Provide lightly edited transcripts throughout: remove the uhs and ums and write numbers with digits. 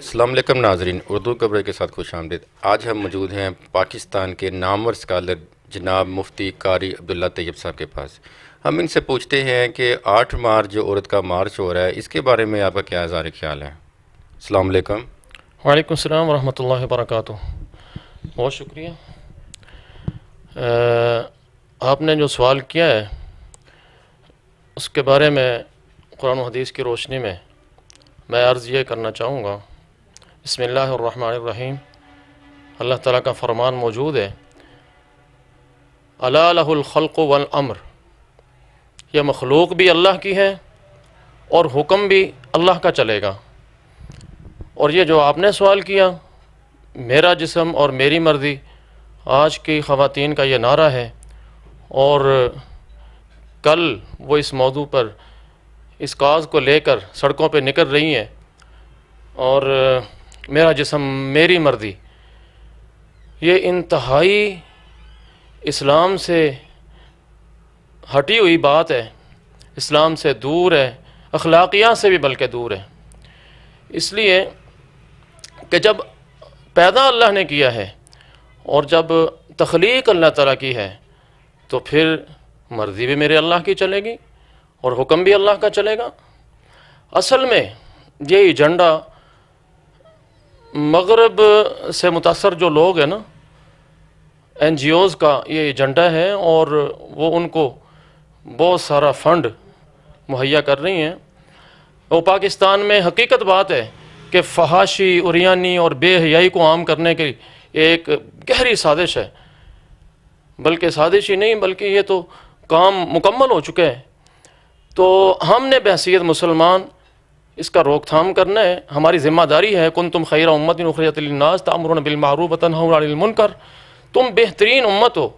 السلام علیکم ناظرین، اردو خبریں کے ساتھ خوش آمدید۔ آج ہم موجود ہیں پاکستان کے نامور اسکالر جناب مفتی قاری عبداللہ طیب صاحب کے پاس۔ ہم ان سے پوچھتے ہیں کہ 8 مارچ جو عورت کا مارچ ہو رہا ہے، اس کے بارے میں آپ کا کیا اظہار خیال ہے؟ السلام علیکم۔ وعلیکم السلام ورحمۃ اللہ وبرکاتہ۔ بہت شکریہ۔ آپ نے جو سوال کیا ہے اس کے بارے میں قرآن و حدیث کی روشنی میں عرض یہ کرنا چاہوں گا۔ بسم اللہ الرحمن الرحیم۔ اللہ تعالیٰ کا فرمان موجود ہے، الا لہ الخلق والامر، یہ مخلوق بھی اللہ کی ہے اور حکم بھی اللہ کا چلے گا۔ اور یہ جو آپ نے سوال کیا، میرا جسم اور میری مرضی، آج کی خواتین کا یہ نعرہ ہے، اور کل وہ اس موضوع پر اس کاز کو لے کر سڑکوں پہ نکل رہی ہیں، اور میرا جسم میری مرضی، یہ انتہائی اسلام سے ہٹی ہوئی بات ہے، اسلام سے دور ہے، اخلاقیات سے بھی بلکہ دور ہے۔ اس لیے کہ جب پیدا اللہ نے کیا ہے اور جب تخلیق اللہ تعالیٰ کی ہے، تو پھر مرضی بھی میرے اللہ کی چلے گی اور حکم بھی اللہ کا چلے گا۔ اصل میں یہ ایجنڈا مغرب سے متاثر جو لوگ ہیں نا، این جی اوز کا یہ ایجنڈا ہے، اور وہ ان کو بہت سارا فنڈ مہیا کر رہی ہیں۔ وہ پاکستان میں حقیقت بات ہے کہ فحاشی، عریانی اور بے حیائی کو عام کرنے کی ایک گہری سازش ہے، بلکہ سازش ہی نہیں بلکہ یہ تو کام مکمل ہو چکے ہیں۔ تو ہم نے بحیثیت مسلمان اس کا روک تھام کرنا ہے، ہماری ذمہ داری ہے۔ کنتم خیر امت اخرجت للناس تأمرون بالمعروف وتنہون عن المنکر، تم بہترین امت ہو،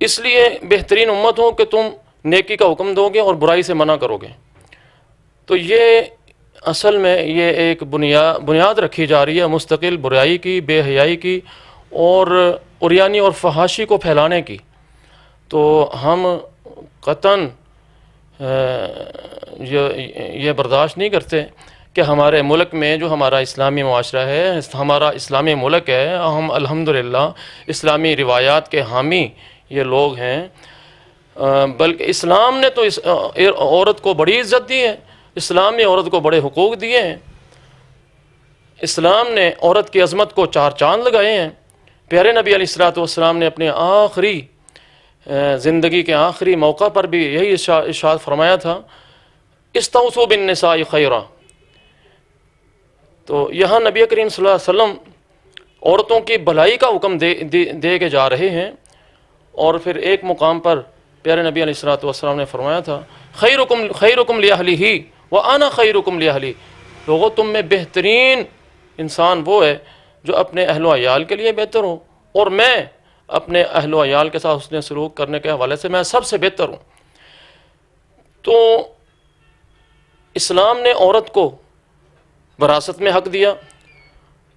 اس لیے بہترین امت ہو کہ تم نیکی کا حکم دو گے اور برائی سے منع کرو گے۔ تو یہ اصل میں یہ ایک بنیاد رکھی جا رہی ہے مستقل برائی کی، بے حیائی کی اور عریانی اور فحاشی کو پھیلانے کی۔ تو ہم قطعاً یہ برداشت نہیں کرتے کہ ہمارے ملک میں جو ہمارا اسلامی معاشرہ ہے، ہمارا اسلامی ملک ہے، ہم الحمدللہ اسلامی روایات کے حامی یہ لوگ ہیں، بلکہ اسلام نے تو اس عورت کو بڑی عزت دی ہے، اسلام نے عورت کو بڑے حقوق دیے ہیں، اسلام نے عورت کی عظمت کو 4 چاند لگائے ہیں۔ پیارے نبی علیہ الصلوۃ والسلام نے اپنے آخری زندگی کے آخری موقع پر بھی یہی ارشاد فرمایا تھا، استوصوا بالنساء خیرا۔ تو یہاں نبی کریم صلی اللہ علیہ وسلم عورتوں کی بھلائی کا حکم دے کے جا رہے ہیں، اور پھر ایک مقام پر پیارے نبی علیہ الصلوۃ والسلام نے فرمایا تھا، خیرکم لأہلہ وانا خیرکم لأہلی، لوگوں تم میں بہترین انسان وہ ہے جو اپنے اہل و عیال کے لیے بہتر ہو، اور میں اپنے اہل و عیال کے ساتھ حسن سلوک کرنے کے حوالے سے میں سب سے بہتر ہوں۔ تو اسلام نے عورت کو وراثت میں حق دیا،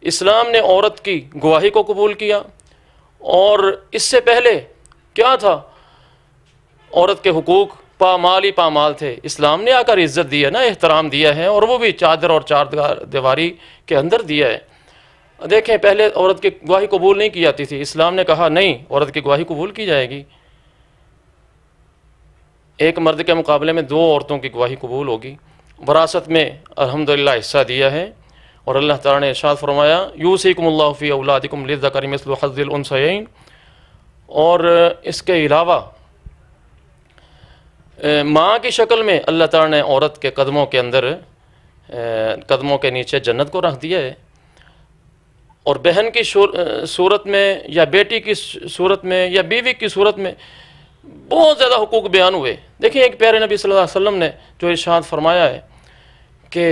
اسلام نے عورت کی گواہی کو قبول کیا، اور اس سے پہلے کیا تھا؟ عورت کے حقوق پامال ہی پامال تھے، اسلام نے آ کر عزت دی ہے نا، احترام دیا ہے، اور وہ بھی چادر اور 4 دیواری کے اندر دیا ہے۔ دیکھیں، پہلے عورت کی گواہی قبول نہیں کی جاتی تھی، اسلام نے کہا نہیں، عورت کی گواہی قبول کی جائے گی، ایک مرد کے مقابلے میں 2 عورتوں کی گواہی قبول ہوگی۔ وراثت میں الحمدللہ حصہ دیا ہے، اور اللہ تعالیٰ نے ارشاد فرمایا، یوصیکم اللہ فی اولادکم للذکر مثل حظ الانثیین۔ اور اس کے علاوہ ماں کی شکل میں اللہ تعالیٰ نے عورت کے قدموں کے اندر، قدموں کے نیچے جنت کو رکھ دیا ہے، اور بہن کی صورت میں یا بیٹی کی صورت میں یا بیوی کی صورت میں بہت زیادہ حقوق بیان ہوئے۔ دیکھیں، ایک پیارے نبی صلی اللہ علیہ وسلم نے جو ارشاد فرمایا ہے کہ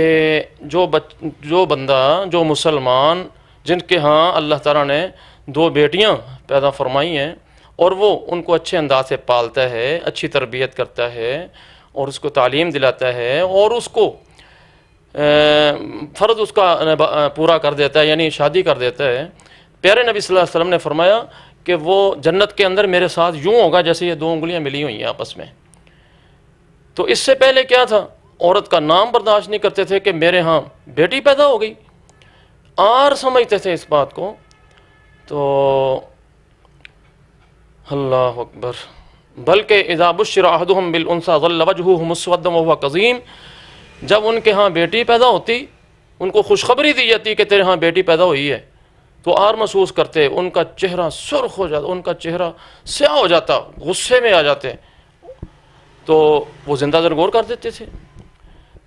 جو بندہ، جو مسلمان جن کے ہاں اللہ تعالیٰ نے 2 بیٹیاں پیدا فرمائی ہیں، اور وہ ان کو اچھے انداز سے پالتا ہے، اچھی تربیت کرتا ہے، اور اس کو تعلیم دلاتا ہے، اور اس کو فرض اس کا پورا کر دیتا ہے، یعنی شادی کر دیتا ہے، پیارے نبی صلی اللہ علیہ وسلم نے فرمایا کہ وہ جنت کے اندر میرے ساتھ یوں ہوگا جیسے یہ 2 انگلیاں ملی ہوئی ہیں آپس میں۔ تو اس سے پہلے کیا تھا؟ عورت کا نام برداشت نہیں کرتے تھے کہ میرے ہاں بیٹی پیدا ہو گئی، آر سمجھتے تھے اس بات کو. تو اللہ اکبر. بلکہ اذا بشر احدهم بالانثى ظل وجهه مسودا وهو كظيم، جب ان کے ہاں بیٹی پیدا ہوتی، ان کو خوشخبری دی جاتی کہ تیرے ہاں بیٹی پیدا ہوئی ہے، تو آر محسوس کرتے، ان کا چہرہ سرخ ہو جاتا، ان کا چہرہ سیاہ ہو جاتا، غصے میں آ جاتے، تو وہ زندہ درگور کر دیتے تھے.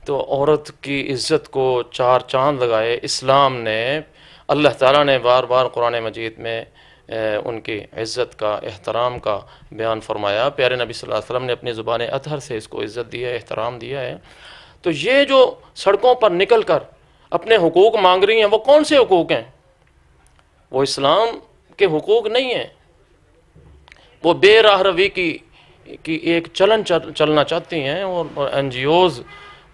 تو عورت کی عزت کو چار چاند لگائے اسلام نے. اللہ تعالیٰ نے بار بار قرآن مجید میں ان کی عزت کا، احترام کا بیان فرمایا. پیارے نبی صلی اللہ علیہ وسلم نے اپنی زبان اطہر سے اس کو عزت دی ہے، احترام دیا ہے. تو یہ جو سڑکوں پر نکل کر اپنے حقوق مانگ رہی ہیں، وہ کون سے حقوق ہیں؟ وہ اسلام کے حقوق نہیں ہیں. وہ بے راہ روی کی ایک چلن چلنا چاہتی ہیں، اور این جی اوز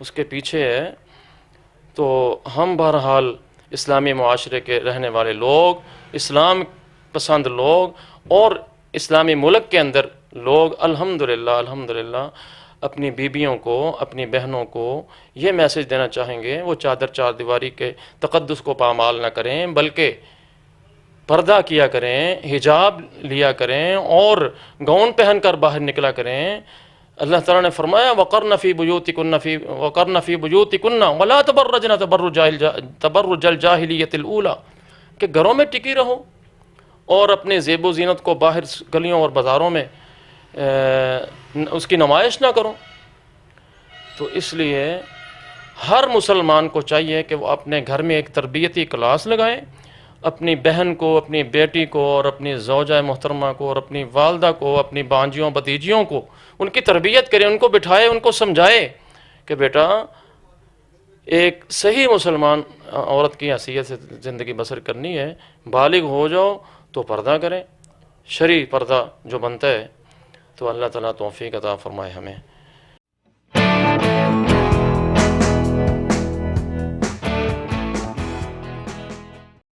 اس کے پیچھے ہے. تو ہم بہرحال اسلامی معاشرے کے رہنے والے لوگ، اسلام پسند لوگ، اور اسلامی ملک کے اندر لوگ الحمدللہ اپنی بیویوں کو، اپنی بہنوں کو یہ میسج دینا چاہیں گے، وہ چادر چار دیواری کے تقدس کو پامال نہ کریں، بلکہ پردہ کیا کریں، حجاب لیا کریں، اور گاؤن پہن کر باہر نکلا کریں. اللہ تعالیٰ نے فرمایا وَقَرْنَ فِي بُيُوتِكُنَّ وَلَا تَبَرَّجْنَ تَبَرُّجَ الْجَاهِلِيَّةِ الْأُولَى، کہ گھروں میں ٹکی رہو اور اپنے زیب و زینت کو باہر گلیوں اور بازاروں میں اس کی نمائش نہ کرو. تو اس لیے ہر مسلمان کو چاہیے کہ وہ اپنے گھر میں ایک تربیتی کلاس لگائے، اپنی بہن کو، اپنی بیٹی کو، اور اپنی زوجہ محترمہ کو، اور اپنی والدہ کو، اپنی بانجیوں بھتیجیوں کو ان کی تربیت کرے، ان کو بٹھائے، ان کو سمجھائے کہ بیٹا ایک صحیح مسلمان عورت کی حیثیت سے زندگی بسر کرنی ہے، بالغ ہو جاؤ تو پردہ کریں، شرعی پردہ جو بنتا ہے. تو اللہ تعالیٰ توفیق عطا فرمائے ہمیں.